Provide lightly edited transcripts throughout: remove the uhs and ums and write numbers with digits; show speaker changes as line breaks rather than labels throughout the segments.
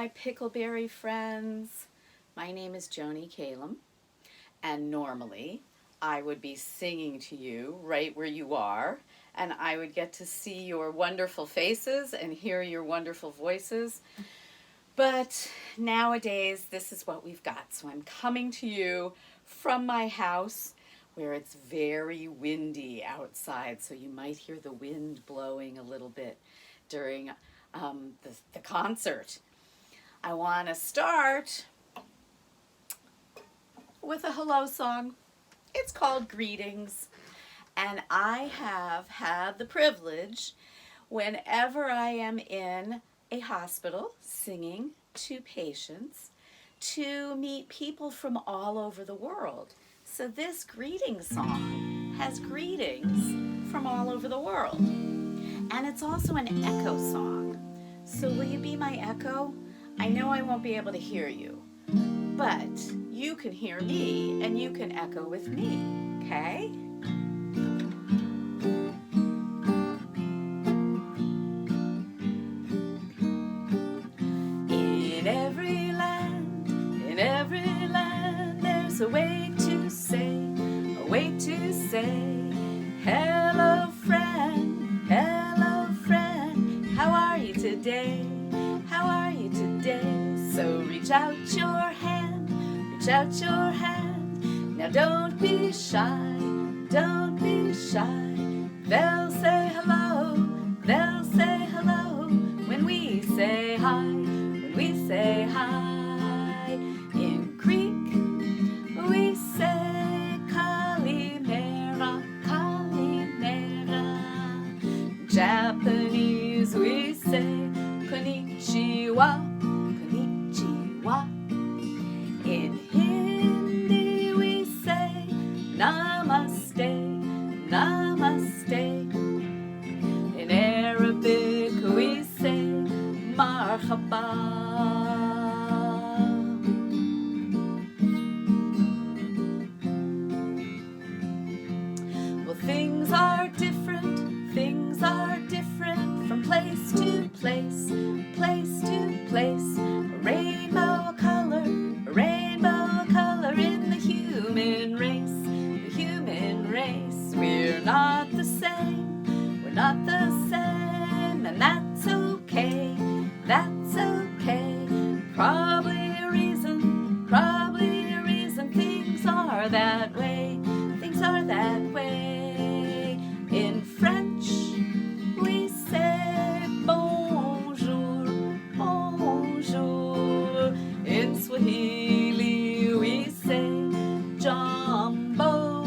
my Pickleberry friends. My name is Joanie Calem, and normally I would be singing to you right where you are, and I would get to see your wonderful faces and hear your wonderful voices. But nowadays, this is what we've got. So I'm coming to you from my house where it's very windy outside, so you might hear the wind blowing a little bit during the concert. I want to start with a hello song. It's called Greetings, and I have had the privilege, whenever I am in a hospital singing to patients, to meet people from all over the world. So this greeting song has greetings from all over the world. And it's also an echo song. So will you be my echo? I know I won't be able to hear you, but you can hear me and you can echo with me, okay? In every land, there's a way to say, hello friend, how are you today? How are you today? So reach out your hand, now don't be shy, they'll say hello, when we say hi, in Greek we say kalimera, Japanese we say konnichiwa, in Hindi we say namaste, in Arabic we say marhaba. Well, things are different from place to place, a rainbow of color in the human race, we're not the same, and that's okay, probably a reason things are that way, in French we say bonjour, in Swahili we say jambo,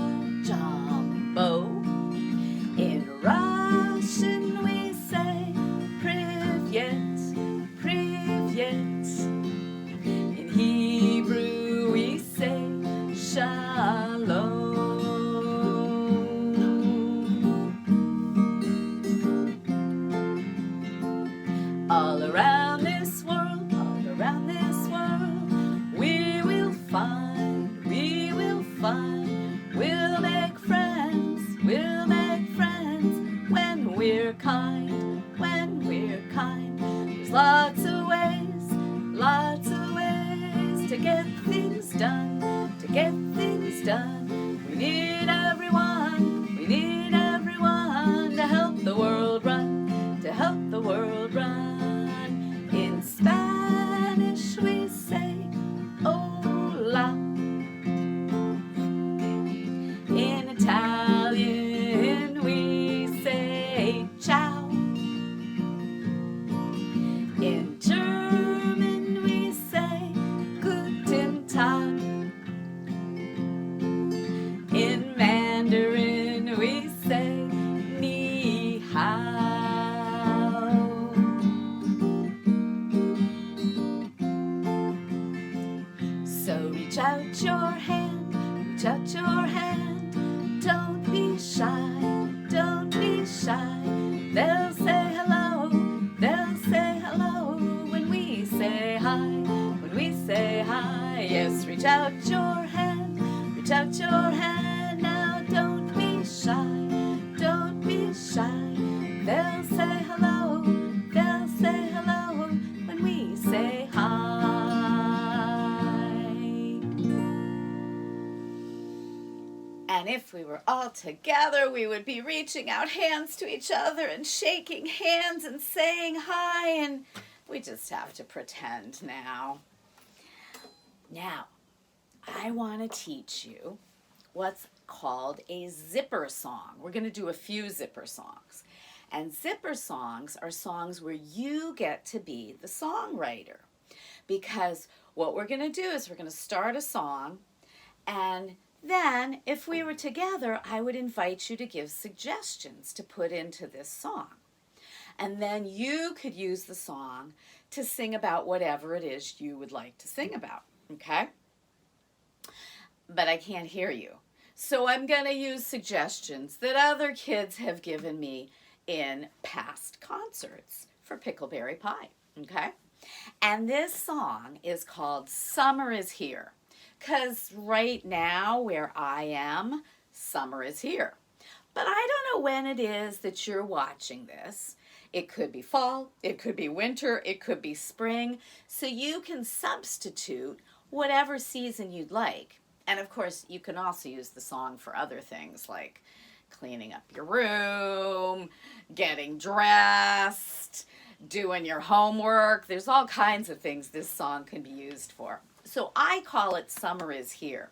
in Russian we say privyet, in Hebrew we say shalom. All around this world, we will find, we'll make friends, when we're kind, there's lots of ways to get things done, we need everyone, to help the world run, in Spanish we say hola, in Italian we say ciao, in German we say guten Tag, in Mandarin we say ni hao. So reach out your hand, don't be shy, they'll say hello, when we say hi, yes, reach out your hand, now don't be shy, they'll say hello, when we say hi. And if we were all together, we would be reaching out hands to each other and shaking hands and saying hi, and we just have to pretend now. Now, I want to teach you what's called a zipper song. We're going to do a few zipper songs. And zipper songs are songs where you get to be the songwriter. Because what we're going to do is we're going to start a song, and then if we were together, I would invite you to give suggestions to put into this song. And then you could use the song to sing about whatever it is you would like to sing about, okay? But I can't hear you. So I'm going to use suggestions that other kids have given me in past concerts for Pickleberry Pie, okay? And this song is called Summer is Here, because right now where I am, summer is here. But I don't know when it is that you're watching this. It could be fall, it could be winter, it could be spring, so you can substitute whatever season you'd like. And of course, you can also use the song for other things like cleaning up your room, getting dressed, doing your homework. There's all kinds of things this song can be used for. So I call it Summer is Here.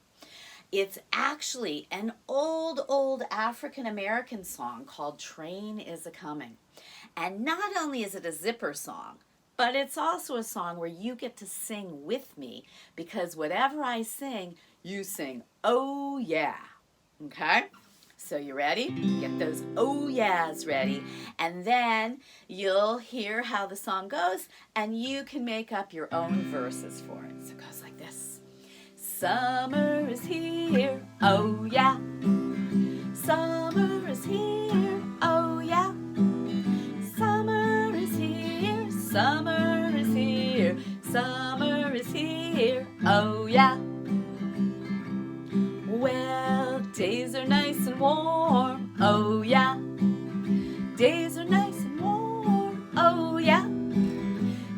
It's actually an old African American song called Train is a-Comin'. And not only is it a zipper song, but it's also a song where you get to sing with me, because whatever I sing, you sing, oh yeah, okay? So you ready? Get those oh yeahs ready, and then you'll hear how the song goes, and you can make up your own verses for it. So it goes like this. Summer is here, oh yeah. Summer is here, oh yeah. Summer is here, summer is here, summer is here, oh yeah. Well, days are nice and warm, oh yeah. Days are nice and warm, oh yeah.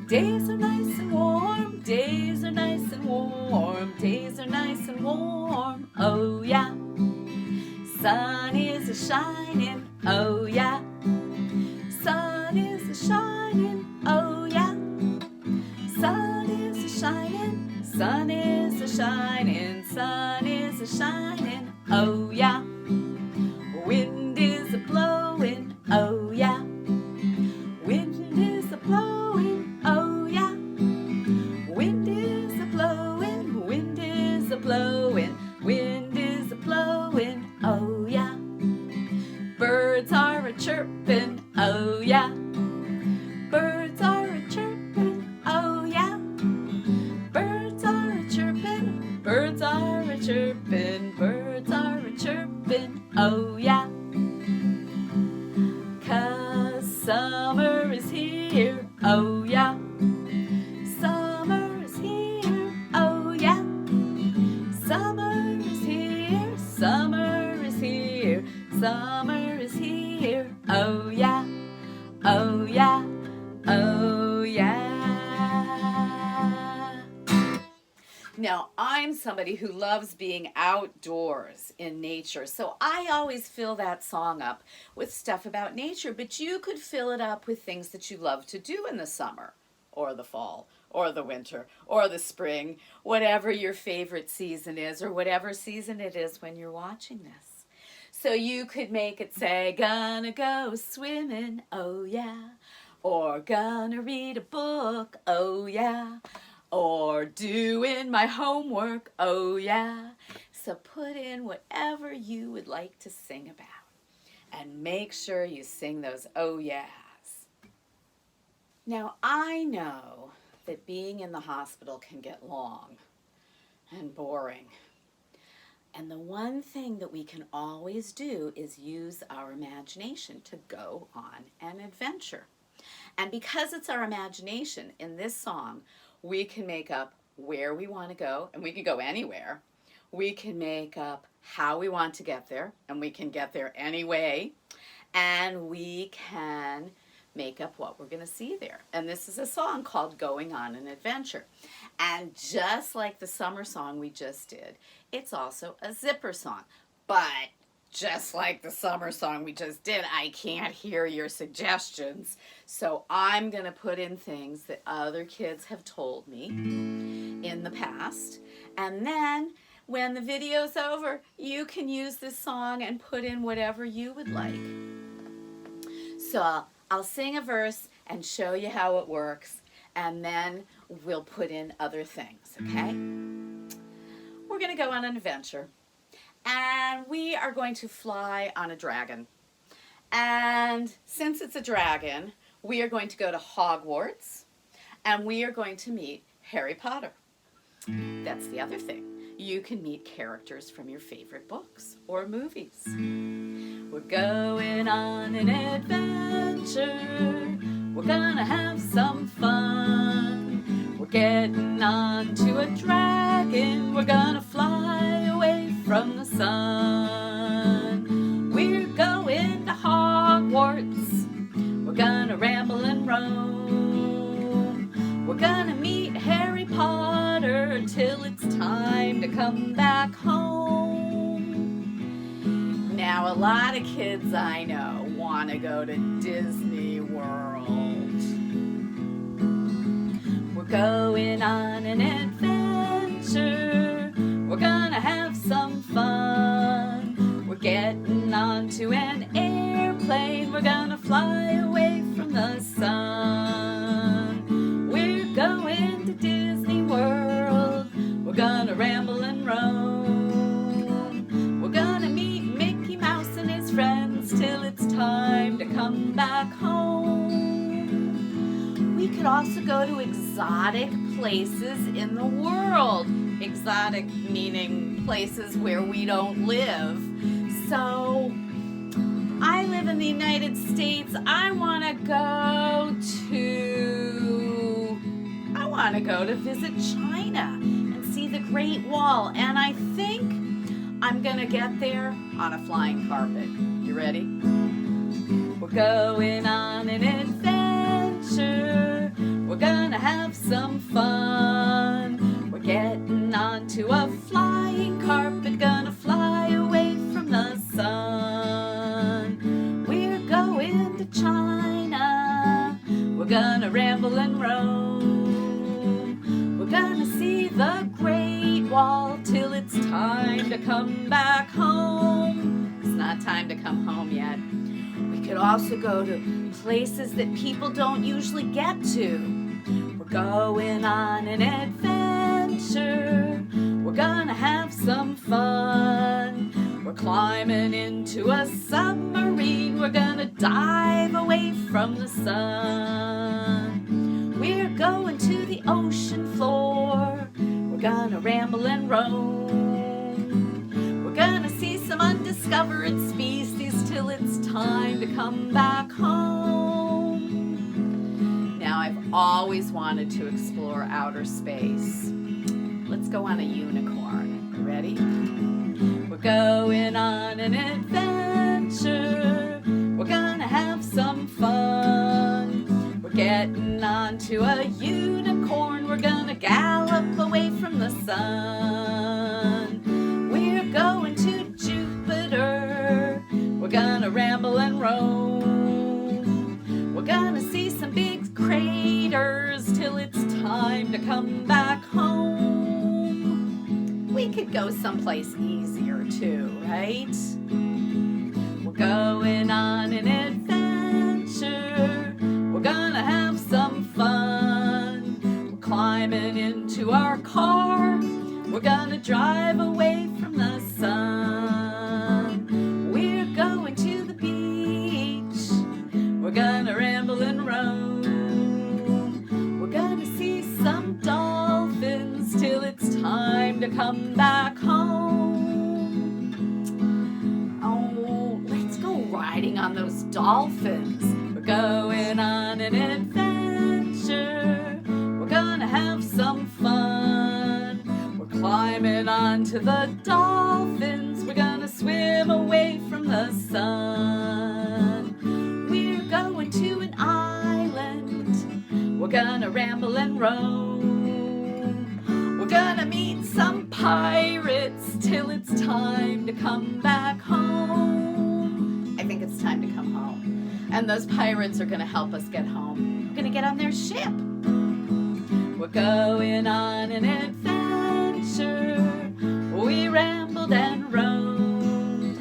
Days are nice and warm, days are nice and warm, days are nice and warm, oh yeah. Sun is a-shining, oh yeah. Sun is a-shining, oh yeah. Sun is a-shining, sun is a-shining, sun is a-shining, oh yeah. Wind is a-blowing, oh yeah. Wind is a-blowing, oh yeah. Wind is a-blowing, wind is a-blowing, wind is a-blowing, oh yeah. Birds are a-chirping, oh yeah. Birds are a-chirping, oh yeah. Birds are a-chirping, birds are a-chirping, birds are a-chirping, oh yeah. 'Cause summer is here, oh yeah. Summer is here, oh yeah. Summer is here, summer is here, summer is here, oh yeah. Oh yeah, oh yeah. Now, I'm somebody who loves being outdoors in nature, so I always fill that song up with stuff about nature, but you could fill it up with things that you love to do in the summer, or the fall, or the winter, or the spring, whatever your favorite season is, or whatever season it is when you're watching this. So you could make it say, gonna go swimming, oh yeah, or gonna read a book, oh yeah, or doing my homework, oh yeah. So put in whatever you would like to sing about, and make sure you sing those oh yeahs. Now, I know that being in the hospital can get long and boring. And the one thing that we can always do is use our imagination to go on an adventure. And because it's our imagination, in this song, we can make up where we want to go, and we can go anywhere. We can make up how we want to get there, and we can get there anyway. And we can make up what we're going to see there. And this is a song called Going on an Adventure. And just like the summer song we just did, it's also a zipper song. But just like the summer song we just did, I can't hear your suggestions. So I'm going to put in things that other kids have told me in the past. And then when the video's over, you can use this song and put in whatever you would like. So I'll sing a verse and show you how it works, and then we'll put in other things, okay? We're going to go on an adventure, and we are going to fly on a dragon. And since it's a dragon, we are going to go to Hogwarts, and we are going to meet Harry Potter. That's the other thing. You can meet characters from your favorite books or movies. We're going on an adventure. We're gonna have some fun. We're getting onto a dragon. We're gonna fly away from the sun. We're going to Hogwarts. We're gonna ramble and roam. We're gonna meet Harry Potter till it's time to come back home. Now, a lot of kids I know want to go to Disney World. We're going on an adventure. We're gonna have some fun. We're getting onto an airplane. We're gonna fly away from the sun. We're going to Disney World. We're gonna ramble and roam. We're gonna meet Mickey Mouse and his friends till it's time to come back home. We could also go to exotic places in the world. Exotic meaning places where we don't live. So I live in the United States. I want to go to visit China and see the Great Wall. And I think I'm going to get there on a flying carpet. You ready? We're going on an adventure. We're going to have some fun. We're getting onto a flying carpet. Gonna fly away from the sun. We're going to China. We're gonna ramble and roam. We're gonna see the Great Wall till it's time to come back home. It's not time to come home yet. We could also go to places that people don't usually get to. We're going on an adventure. We're gonna have some fun. We're climbing into a submarine. We're gonna dive away from the sun. We're going to the ocean floor. We're gonna ramble and roam. We're gonna see some undiscovered species till it's time to come back home. Now, I've always wanted to explore outer space. Let's go on a unicorn. You ready? We're going on an adventure. We're gonna have some fun. We're getting onto a unicorn. We're gonna gallop away from the sun. We're going to Jupiter. We're gonna ramble and roam. We're gonna see some big craters till it's time to come back home. We could go someplace easier too, right? We're going on an adventure. We're gonna have some fun. We're climbing into our car. We're gonna drive away from the sun. We're going to the beach. We're gonna ramble and roam. We're gonna see some dolphins till it's time to come back home. Oh, let's go riding on those dolphins. We're going on an adventure. We're gonna have some fun. We're climbing onto the dolphins. We're gonna swim away from the sun. We're going to an island. We're gonna ramble and roam. We're gonna meet some pirates till it's time to come back home. I think it's time to come home. And those pirates are going to help us get home. We're going to get on their ship. We're going on an adventure. We rambled and roamed.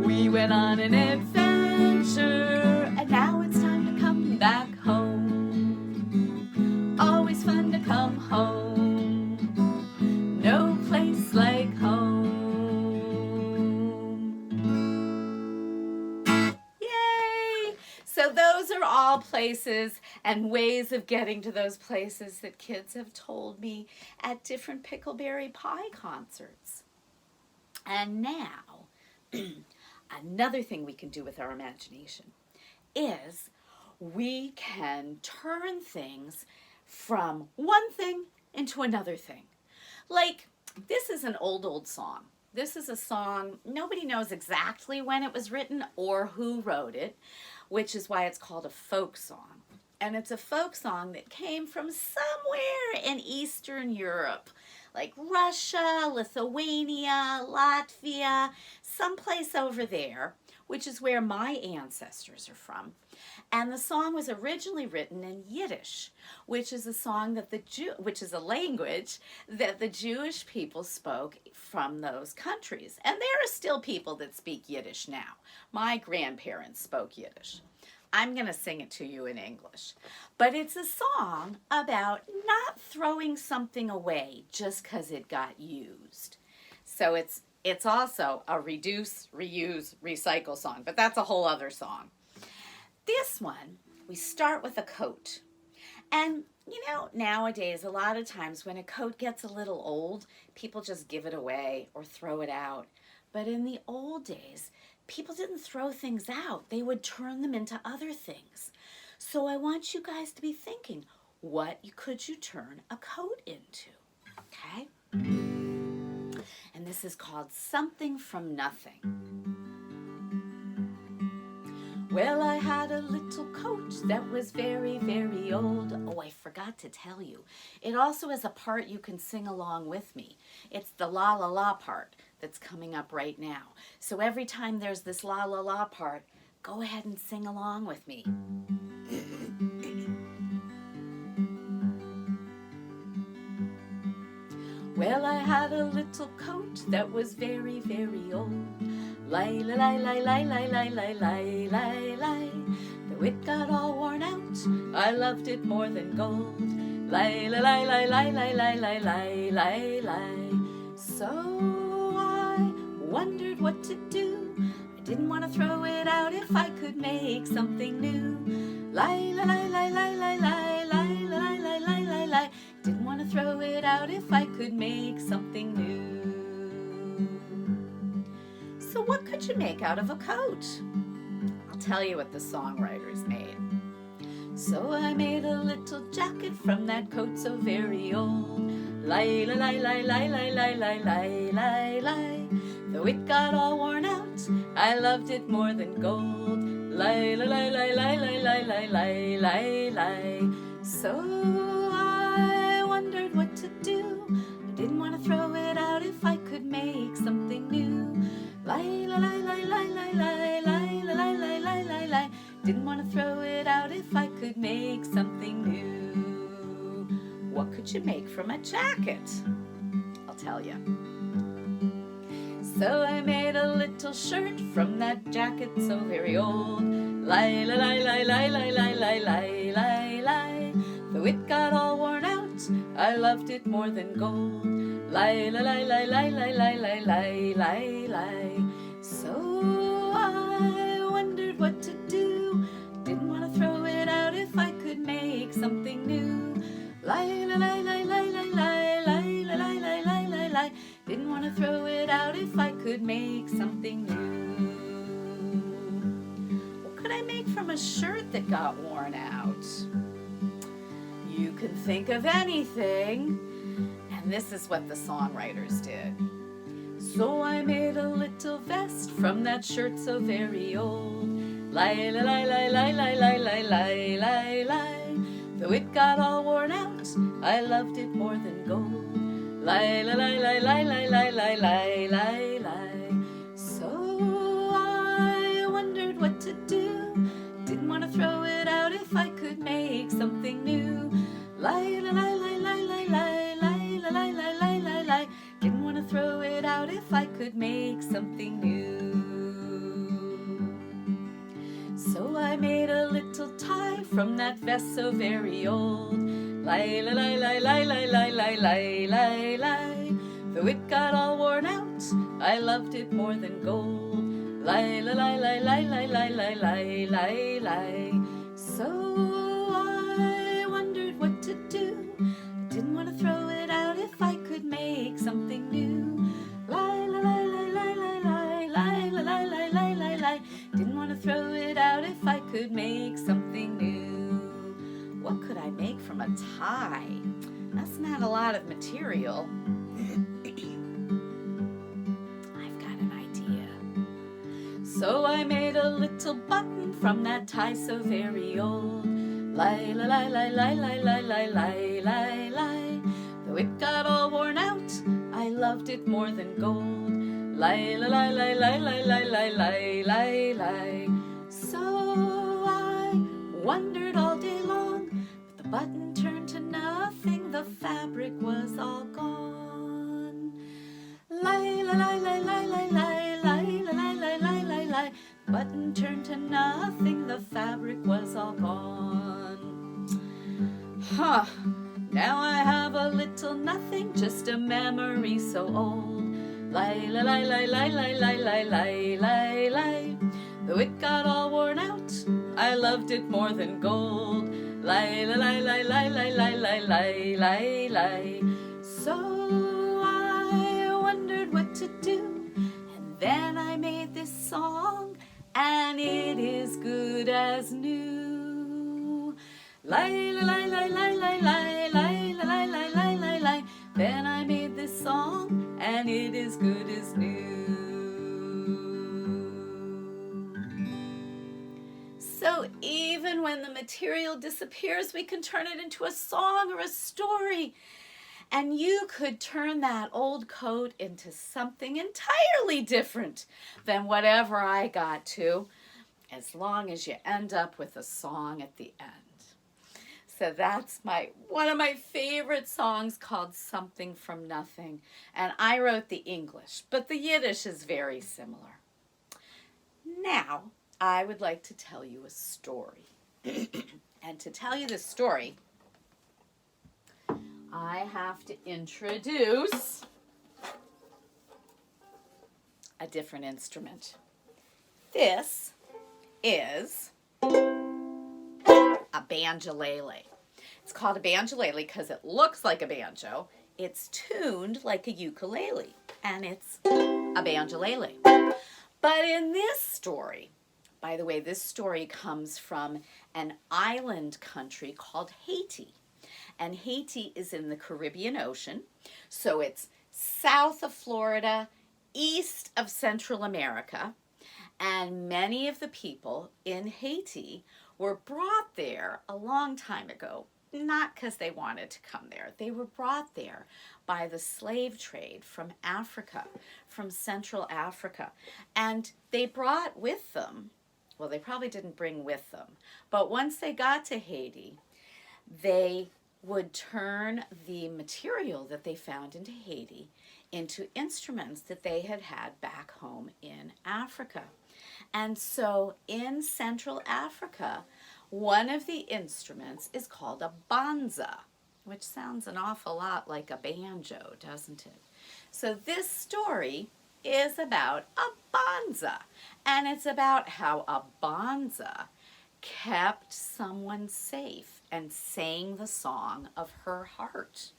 We went on an adventure, and now it's time to come back home. Always fun to come home. No place like home. Yay! So those are all places and ways of getting to those places that kids have told me at different Pickleberry Pie concerts. And now, another thing we can do with our imagination is we can turn things from one thing into another thing. Like, this is an old song. This is a song, nobody knows exactly when it was written or who wrote it, which is why it's called a folk song. And it's a folk song that came from somewhere in Eastern Europe, like Russia, Lithuania, Latvia, someplace over there, which is where my ancestors are from. And the song was originally written in Yiddish, which is a song that which is a language that the Jewish people spoke from those countries. And there are still people that speak Yiddish now. My grandparents spoke Yiddish. I'm going to sing it to you in English. But it's a song about not throwing something away just because it got used. So it's also a reduce, reuse, recycle song, but that's a whole other song. This one, we start with a coat. And, you know, nowadays, a lot of times when a coat gets a little old, people just give it away or throw it out. But in the old days, people didn't throw things out. They would turn them into other things. So I want you guys to be thinking, what could you turn a coat into? Okay? And this is called Something from Nothing. Well, I had a little coat that was very, very old. Oh, I forgot to tell you. It also has a part you can sing along with me. It's the la la la part that's coming up right now. So every time there's this la la la part, go ahead and sing along with me. Well, I had a little coat that was very, very old. Lie, lie, lie, lie, lie, lie, lie, lie, lie, lie, lie. Though it got all worn out, I loved it more than gold. Lie, lie, lie, lie, lie, lie, lie, lie, lie, lie, lie. So I wondered what to do. I didn't want to throw it out if I could make something new. Lie, lie, lie, lie, lie, lie, lie, lie, lie, lie, lie, lie, lie. Didn't want to throw it out if I could make something new. So what could you make out of a coat? I'll tell you what the songwriters made. So I made a little jacket from that coat so very old. Lie, lie, lie, lie, lie, lie, lie, lie, lie, lie. Though it got all worn out, I loved it more than gold. Lie, lie, lie, lie, lie, lie, lie, lie, lie, lie. So I wondered what to do. I didn't want to throw it out if I could make something new. Lie, lie, lie, lie, lie, lie, lie, lie, lie, lie, lie, lie, lie. Didn't want to throw it out if I could make something new. What could you make from a jacket? I'll tell you. So I made a little shirt from that jacket so very old. Lie, lie, lie, lie, lie, lie, lie, lie, lie, lie, lie. Though it got all worn out, I loved it more than gold. Lie, lie, lie, lie, lie, lie, lie, lie, lie, lie, lie. So I wondered what to do. Didn't want to throw it out if I could make something new. Lie, lie, lie, lie, lie, lie, lie, lie, lie, lie, lie, lie, lie. Didn't want to throw it out if I could make something new. What could I make from a shirt that got worn out? You can think of anything. And this is what the songwriters did. So I made a little vest from that shirt so very old. Lie, lie, lie, lie, lie, lie, lie, lie, lie, lie, lie. Though it got all worn out, I loved it more than gold. Lie, lie, lie, lie, lie, lie, lie, lie, lie, lie, lie. So I wondered what to do. Didn't want to throw it out if I could make something new. Lie, lie, lie, lie, lie, lie, lie, lie, lie, lie, lie, lie, lie. Didn't want to throw it out if I could make something new. So I made a little tie from that vest so very old. Lie, lie, lie, lie, lie, lie, lie, lie, lie, lie, lie. Though it got all worn out, I loved it more than gold. Lie, lie, lie, lie, lie, lie, lie, lie, lie, lie, lie. So I wondered what to do. I didn't want to throw it out if I could make something new. Lie, lie, lie, lie, lie, lie, lie, lie, lie, lie, lie, lie, lie. Didn't want to throw it out if I could make something new. What could I make from a tie? That's not a lot of material. I've got an idea. So I made a little button from that tie so very old. Lie, lie, lie, lie, lie, lie, lie, lie, lie, lie, lie. Though it got all worn out, I loved it more than gold. Lie, lie, lie, lie, lie, lie, lie, lie, lie, lie, lie. So I wondered all day long, but the button turned to nothing, the fabric was all gone. Lie, lie, lie, lie, lie, lie, lie, lie, lie, lie, lie, lie, lie. Button turned to nothing, the fabric was all gone. Huh, now I have a little nothing, just a memory so old. Lie, lie, lie, lie, lie, lie, lie, lie, lie, lie, lie. Though it got all worn out, I loved it more than gold. Lie, lie, lie, lie, lie, lie, lie, lie, lie, lie, lie. So I wondered what to do, and then I made this song, and it is good as new. Lie, lie, lie, lie, lie, lie, lie, lie, lie, lie, lie, lie, lie. Then I made this song, and it is good as new. So even when the material disappears, we can turn it into a song or a story. And you could turn that old coat into something entirely different than whatever I got to, as long as you end up with a song at the end. So that's one of my favorite songs, called Something from Nothing. And I wrote the English, but the Yiddish is very similar. Now, I would like to tell you a story. And to tell you this story, I have to introduce a different instrument. This is a banjolele. It's called a banjolele because it looks like a banjo. It's tuned like a ukulele, and it's a banjolele. But in this story, by the way, this story comes from an island country called Haiti. And Haiti is in the Caribbean Ocean, so it's south of Florida, east of Central America, and many of the people in Haiti were brought there a long time ago, not because they wanted to come there. They were brought there by the slave trade from Africa, from Central Africa. And they brought with them, well, they probably didn't bring with them, but once they got to Haiti, they would turn the material that they found into Haiti into instruments that they had had back home in Africa. And so in Central Africa, one of the instruments is called a banza, which sounds an awful lot like a banjo, doesn't it? So this story is about a banza, and it's about how a banza kept someone safe and sang the song of her heart.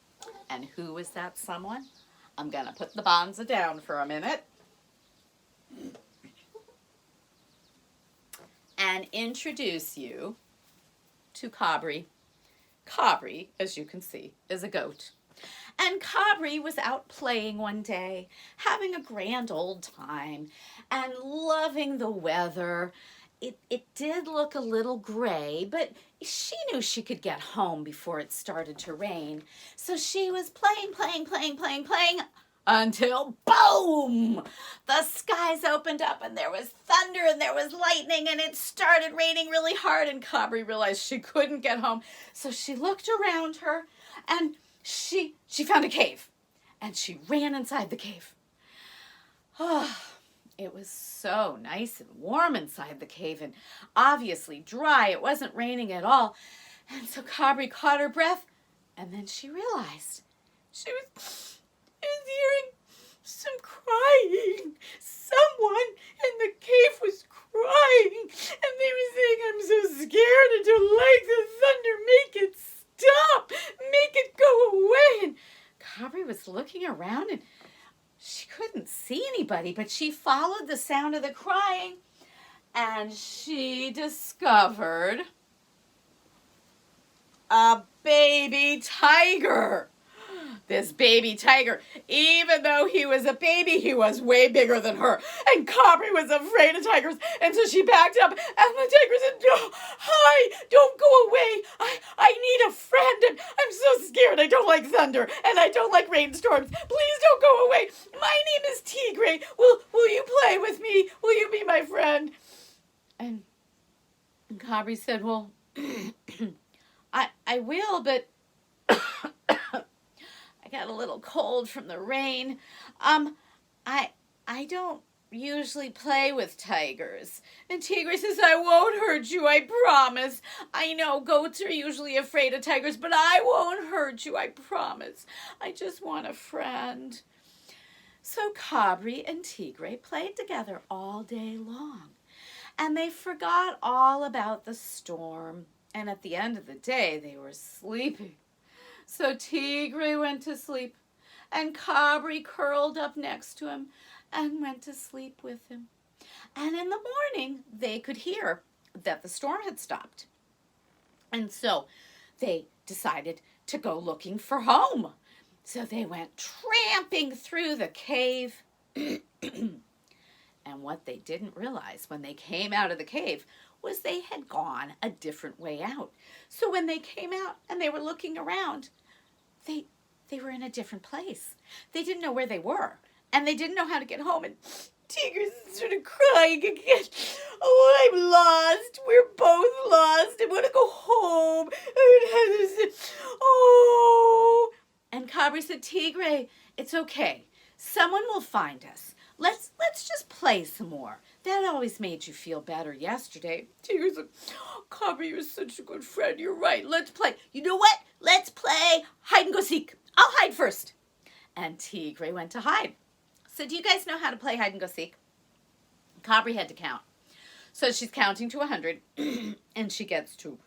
And who was that someone? I'm going to put the banza down for a minute and introduce you to Cabri. Cabri, as you can see, is a goat. And Cabri was out playing one day, having a grand old time and loving the weather. It did look a little gray, but she knew she could get home before it started to rain. So she was playing until boom! The skies opened up and there was thunder and there was lightning and it started raining really hard, and Cabri realized she couldn't get home. So she looked around her and she found a cave, and she ran inside the cave. Oh, it was so nice and warm inside the cave and obviously dry. It wasn't raining at all. And so Cabri caught her breath, and then she realized she was hearing some crying. Someone in the cave was crying, and they were saying, "I'm so scared, I don't like the thunder, make it stop, make it go away." And Cabri was looking around and she couldn't see anybody, but she followed the sound of the crying and she discovered a baby tiger. This baby tiger, even though he was a baby, he was way bigger than her. And Cabri was afraid of tigers, and so she backed up, and the tiger said, "No, hi, don't go away. I need a friend, and I'm so scared. I don't like thunder, and I don't like rainstorms. Please don't go away. My name is Tigre. Will you play with me? Will you be my friend?" And Cabri said, "Well, I will, but I got a little cold from the rain. I don't usually play with tigers." And Tigre says, "I won't hurt you, I promise. I know goats are usually afraid of tigers, but I won't hurt you, I promise. I just want a friend." So Cabri and Tigre played together all day long, and they forgot all about the storm. And at the end of the day, they were sleeping. So Tigre went to sleep, and Cabri curled up next to him and went to sleep with him. And in the morning, they could hear that the storm had stopped. And so they decided to go looking for home. So they went tramping through the cave. And what they didn't realize when they came out of the cave was they had gone a different way out. So when they came out and they were looking around, they were in a different place. They didn't know where they were, and they didn't know how to get home. And Tigre started crying again. "Oh, I'm lost. We're both lost. I want to go home. Oh." And Cabri said, "Tigre, it's okay. Someone will find us. Let's just play some more. That always made you feel better yesterday." Tigre said, "Cabri, you're such a good friend. You're right. Let's play. You know what? Let's play hide and go seek. I'll hide first." And Tigre went to hide. So do you guys know how to play hide and go seek? Cabri had to count. So she's counting to 100, and she gets to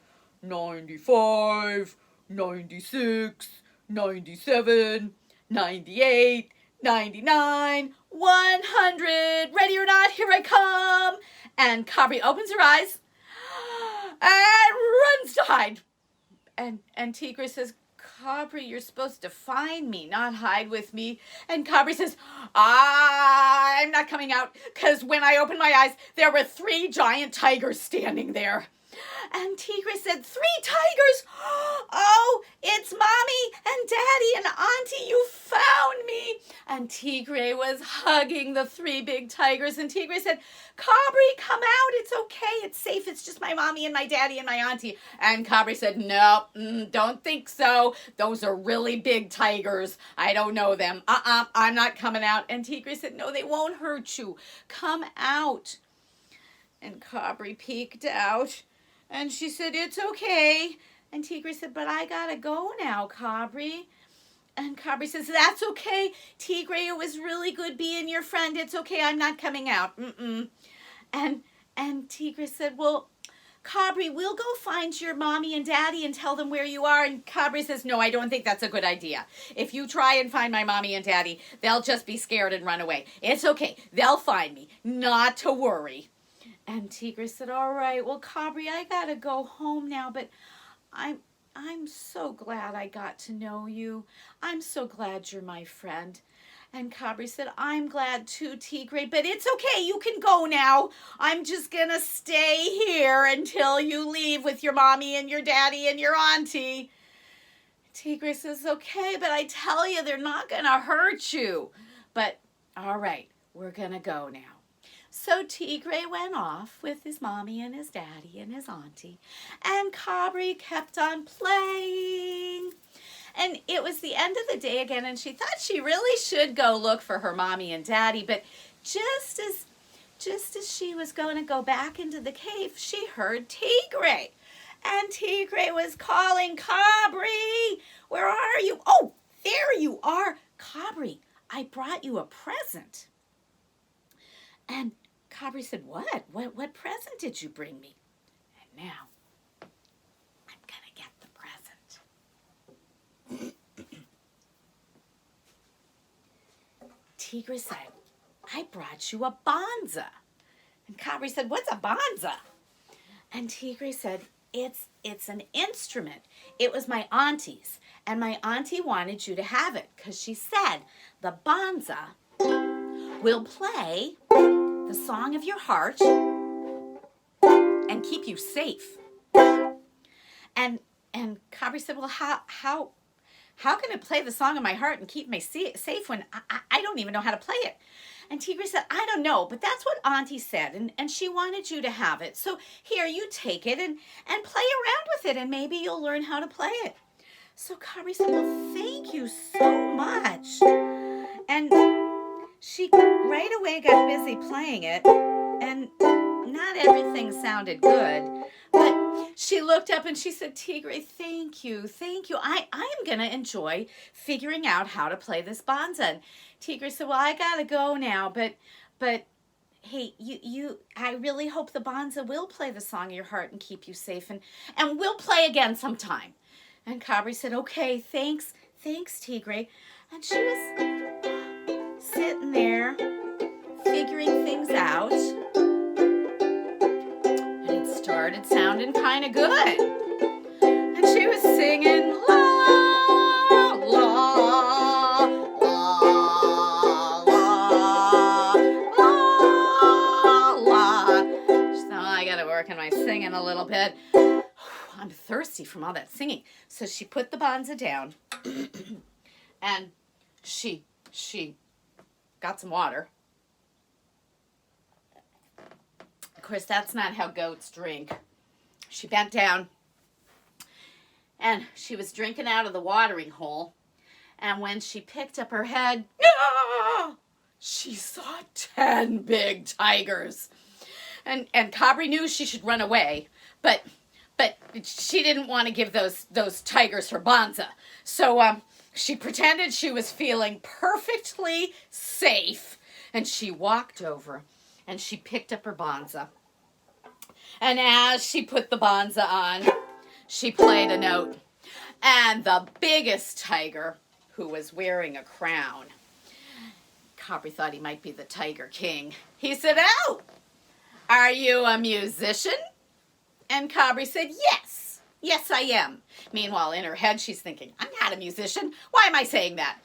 95, 96, 97, 98, 99, 100. Ready or not, here I come. And Cabri opens her eyes and runs to hide. And Tigre says, "Cabri, you're supposed to find me, not hide with me." And Cabri says, "I'm not coming out, because when I opened my eyes, there were 3 giant tigers standing there." And Tigre said, "3 tigers? Oh, it's Mommy and Daddy and Auntie. You found me." And Tigre was hugging the 3 big tigers. And Tigre said, "Cabri, come out. It's okay. It's safe. It's just my Mommy and my Daddy and my Auntie." And Cabri said, "No, don't think so. Those are really big tigers. I don't know them. I'm not coming out." And Tigre said, "No, they won't hurt you. Come out." And Cabri peeked out. And she said, "It's okay." And Tigre said, "But I gotta go now, Cabri." And Cabri says, "That's okay, Tigre. It was really good being your friend. It's okay. I'm not coming out." And Tigre said, "Well, Cabri, we'll go find your Mommy and Daddy and tell them where you are." And Cabri says, "No, I don't think that's a good idea. If you try and find my Mommy and Daddy, they'll just be scared and run away. It's okay. They'll find me. Not to worry." And Tigre said, "All right, well, Cabri, I gotta go home now, but I'm so glad I got to know you. I'm so glad you're my friend. And Cabri said, I'm glad too, Tigre, but it's okay. You can go now. I'm just going to stay here until you leave with your mommy and your daddy and your auntie. Tigre says, okay, but I tell you, they're not going to hurt you. But, all right, we're going to go now. So Tigre went off with his mommy and his daddy and his auntie, and Cabri kept on playing. And it was the end of the day again, and she thought she really should go look for her mommy and daddy, but just as she was going to go back into the cave, she heard Tigre. And Tigre was calling, Cabri, where are you? Oh, there you are. Cabri, I brought you a present. And Cabri said, what? What present did you bring me? And now, I'm going to get the present. Tigre said, I brought you a bonza. And Cabri said, what's a bonza? And Tigre said, it's an instrument. It was my auntie's, and my auntie wanted you to have it because she said the bonza will play the song of your heart and keep you safe. And Cabri said, well, how can it play the song of my heart and keep me safe when I don't even know how to play it? And Tigre said, I don't know, but that's what Auntie said, and she wanted you to have it. So here, you take it and play around with it, and maybe you'll learn how to play it. So Cabri said, well, thank you so much. And she right away got busy playing it, and not everything sounded good, but she looked up and she said, Tigre, thank you. I am going to enjoy figuring out how to play this bonza. And Tigre said, well, I got to go now, but hey, I really hope the bonza will play the song of your heart and keep you safe, and we'll play again sometime. And Cabri said, okay, thanks, Tigre. And she was sitting there figuring things out, and it started sounding kind of good. And she was singing, la, la, la, la, la, la. So I got to work on my singing a little bit. I'm thirsty from all that singing. So she put the bonza down, and she got some water. Of course, that's not how goats drink. She bent down, and she was drinking out of the watering hole. And when she picked up her head, she saw 10 big tigers. And Cabri knew she should run away, but she didn't want to give those tigers her bonza. So she pretended she was feeling perfectly safe, and she walked over and she picked up her bonza. And as she put the bonza on, she played a note. And the biggest tiger, who was wearing a crown, Cabri thought he might be the Tiger King. He said, oh, are you a musician? And Cabri said, yes, I am. Meanwhile, in her head, she's thinking, I'm not a musician. Why am I saying that?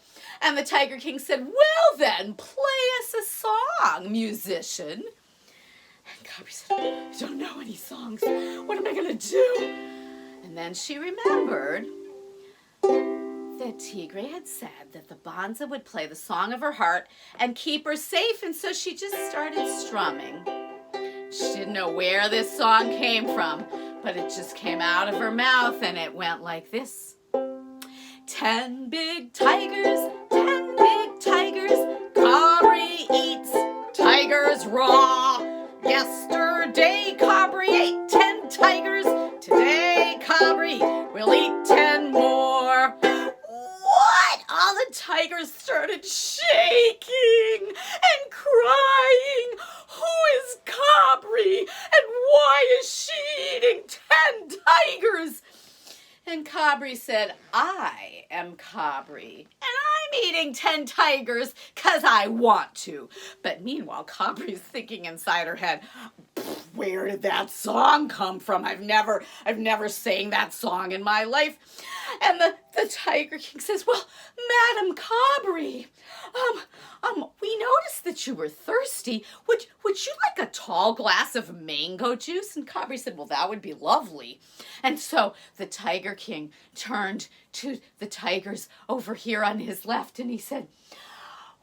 And the Tiger King said, well then, play us a song, musician. And Cabri said, I don't know any songs. What am I going to do? And then she remembered that Tigre had said that the bonza would play the song of her heart and keep her safe, and so she just started strumming. She didn't know where this song came from, but it just came out of her mouth, and it went like this. 10 big tigers, Cabri eats tigers raw. Yesterday, Cabri ate 10 tigers. Today, Cabri will eat 10 more. What? All the tigers started shaking and crying. Who is Cabri? And why is she eating 10 tigers? And Cabri said, I am Cabri, and I'm eating 10 tigers because I want to. But meanwhile, Cobry's thinking inside her head, where did that song come from? I've never sang that song in my life. And the Tiger King says, well, Madam Cobry, we noticed that you were thirsty. Would you like a tall glass of mango juice? And Cobry said, well, that would be lovely. And so the Tiger King turned to the tigers over here on his left, and he said,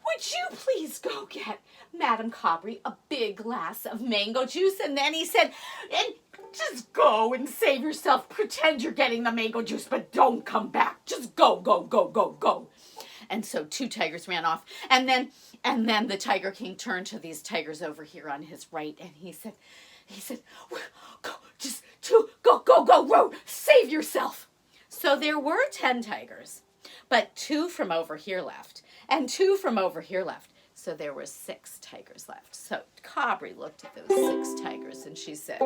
would you please go get Madam Cobry a big glass of mango juice? And then he said, and just go and save yourself. Pretend you're getting the mango juice, but don't come back. Just go, go, go, go, go. And so 2 tigers ran off. And then the Tiger King turned to these tigers over here on his right, and he said, go, just go, save yourself. So there were 10 tigers, but 2 from over here left, and 2 from over here left. So there were 6 tigers left. So Cobry looked at those 6 tigers, and she said,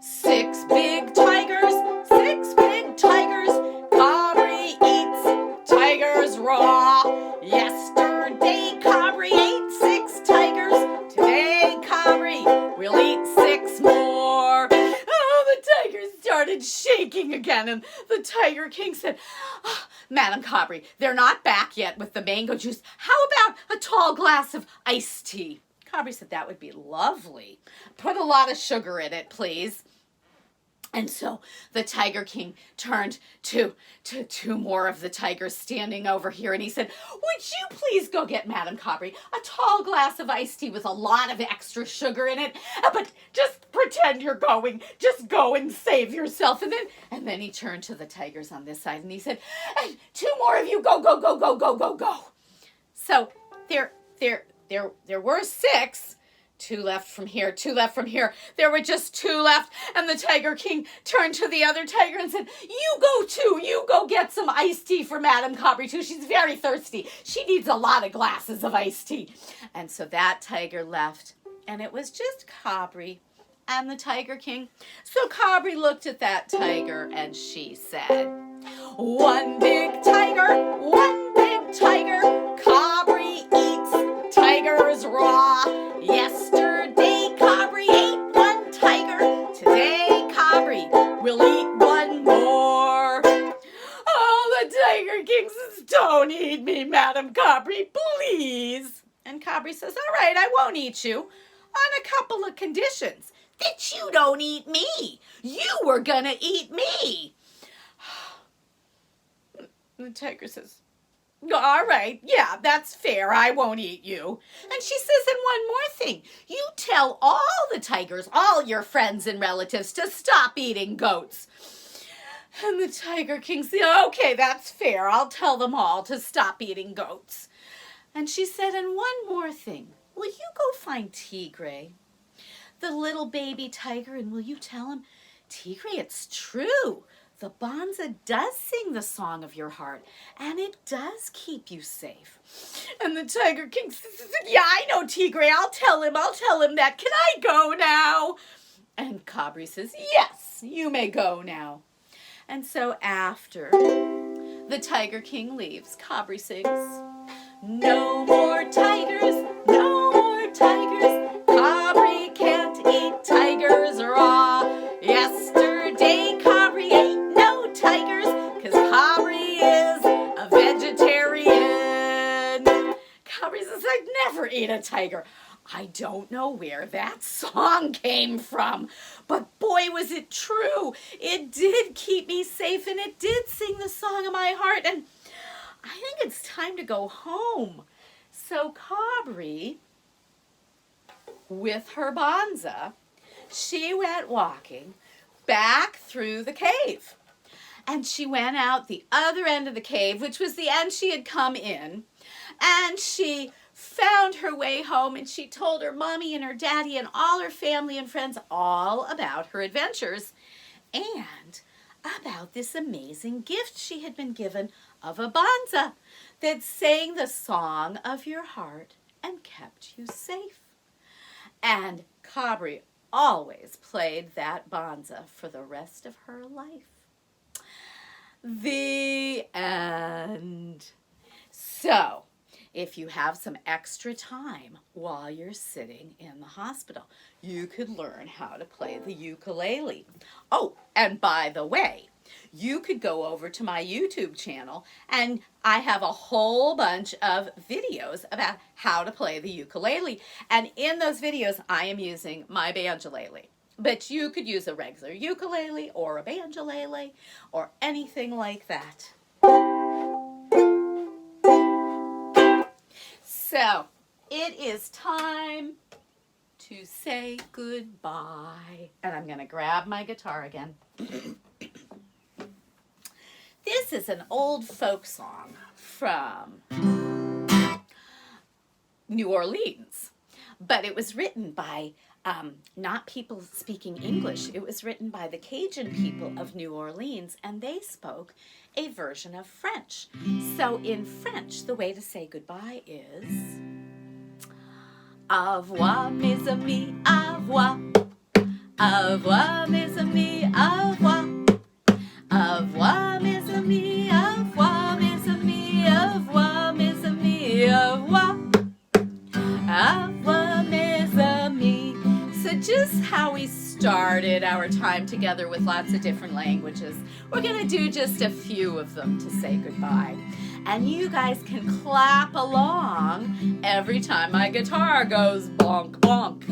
6 big tigers, 6 big tigers, Cobry eats tigers raw. Yesterday Cobry ate 6 tigers, today Cobry will eat 6 more. Oh, the tigers started shaking again, and the Tiger King said, Madam Cobry, they're not back yet with the mango juice. How about a tall glass of iced tea? Cobry said, that would be lovely. Put a lot of sugar in it, please. And so the Tiger King turned to 2 more of the tigers standing over here, and he said, would you please go get Madam Cobry a tall glass of iced tea with a lot of extra sugar in it, but just pretend you're going. Just go and save yourself. And then he turned to the tigers on this side, and he said, and 2 more of you, go, go, go, go, go, go, go. So there were 6. 2 left from here, 2 left from here. There were just 2 left, and the Tiger King turned to the other tiger and said, you go too. You go get some iced tea for Madam Cobry too. She's very thirsty. She needs a lot of glasses of iced tea. And so that tiger left, and it was just Cobry and the Tiger King. So Cobry looked at that tiger, and she said, one big tiger, Cobry eats tigers raw. Yesterday Cobry ate 1 tiger, today Cobry will eat 1 more. Oh, the Tiger King says, don't eat me, Madam Cobry, please. And Cobry says, all right, I won't eat you on a couple of conditions. That you don't eat me. You were gonna eat me. The tiger says, all right, yeah, that's fair. I won't eat you. And she says, and one more thing. You tell all the tigers, all your friends and relatives, to stop eating goats. And the Tiger King said, okay, that's fair. I'll tell them all to stop eating goats. And she said, and one more thing. Will you go find Tigre, the little baby tiger, and will you tell him, Tigre, it's true. The bonza does sing the song of your heart, and it does keep you safe. And the Tiger King says, yeah, I know, Tigre. I'll tell him that. Can I go now? And Cobry says, yes, you may go now. And so after the Tiger King leaves, Cobry sings, no more tigers, no more tigers. Cobry can't eat tigers raw. Yesterday Cobry ate no tigers, 'cause Cobry is a vegetarian. Cobry says, I'd never eat a tiger. I don't know where that song came from, but boy, was it true. It did keep me safe, and it did sing the song of my heart, and I think it's time to go home. So Cobry, with her bonza, she went walking back through the cave. And she went out the other end of the cave, which was the end she had come in, and she found her way home, and she told her mommy and her daddy and all her family and friends all about her adventures and about this amazing gift she had been given of a bonza that sang the song of your heart and kept you safe. And Cobry always played that bonza for the rest of her life. The end. So, if you have some extra time while you're sitting in the hospital, you could learn how to play the ukulele. Oh, and by the way, you could go over to my YouTube channel and I have a whole bunch of videos about how to play the ukulele. And in those videos, I am using my banjolele. But you could use a regular ukulele or a banjolele or anything like that. So, it is time to say goodbye. And I'm going to grab my guitar again. This is an old folk song from New Orleans, but it was written by not people speaking English. It was written by the Cajun people of New Orleans, and they spoke a version of French. So in French, the way to say goodbye is au revoir, mes amis, au revoir. Au revoir, mes amis, au revoir. Au revoir, mes amis, au revoir, mes amis, au revoir, mes amis, au revoir. Au revoir, mes amis. So just how we started our time together with lots of different languages, we're going to do just a few of them to say goodbye. And you guys can clap along every time my guitar goes bonk, bonk.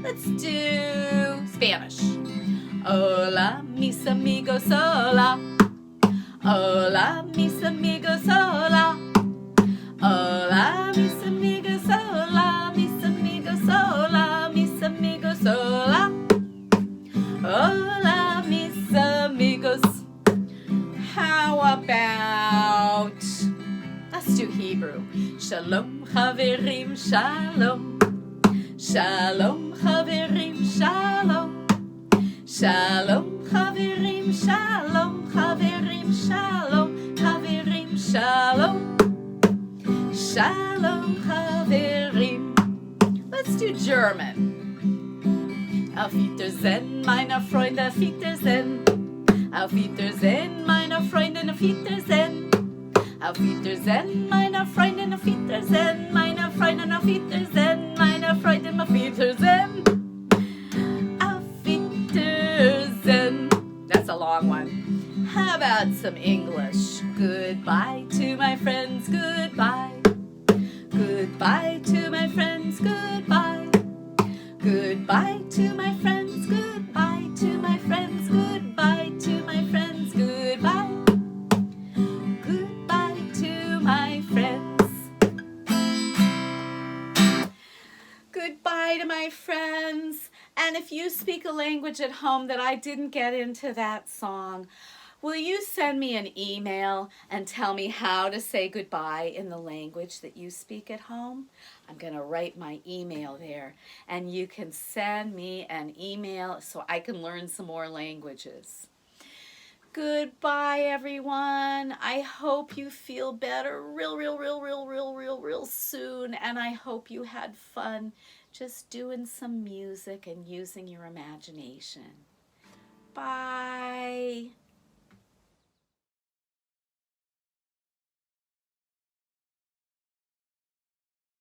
Let's do Spanish. Hola, mis amigos, hola. Hola, mis amigos, hola. Hola, mis amigos, hola. Mis amigos, hola. Mis amigos, hola. Hola, mis amigos. How about, let's do Hebrew. Shalom, chaverim, shalom. Shalom, chaverim, shalom. Shalom, chaverim, shalom, chaverim, shalom, chaverim, shalom. Shalom, chaverim. Let's do German. Auf Wiedersehen, meine Freunde, auf Wiedersehen. Auf Wiedersehen, meine Freundin, auf Wiedersehen. Auf Wiedersehen, meine Freundin, auf Wiedersehen. Meine Freundin, auf Wiedersehen. Meine Freundin, auf Wiedersehen. That's a long one. How about some English? Goodbye to my friends, goodbye. Goodbye to my friends, goodbye. Goodbye to my friends, goodbye to my friends, goodbye to my friends, goodbye. Goodbye to my friends. Goodbye to my friends. And if you speak a language at home that I didn't get into that song, will you send me an email and tell me how to say goodbye in the language that you speak at home? I'm going to write my email there, and you can send me an email so I can learn some more languages. Goodbye, everyone. I hope you feel better real soon, and I hope you had fun just doing some music and using your imagination. Bye.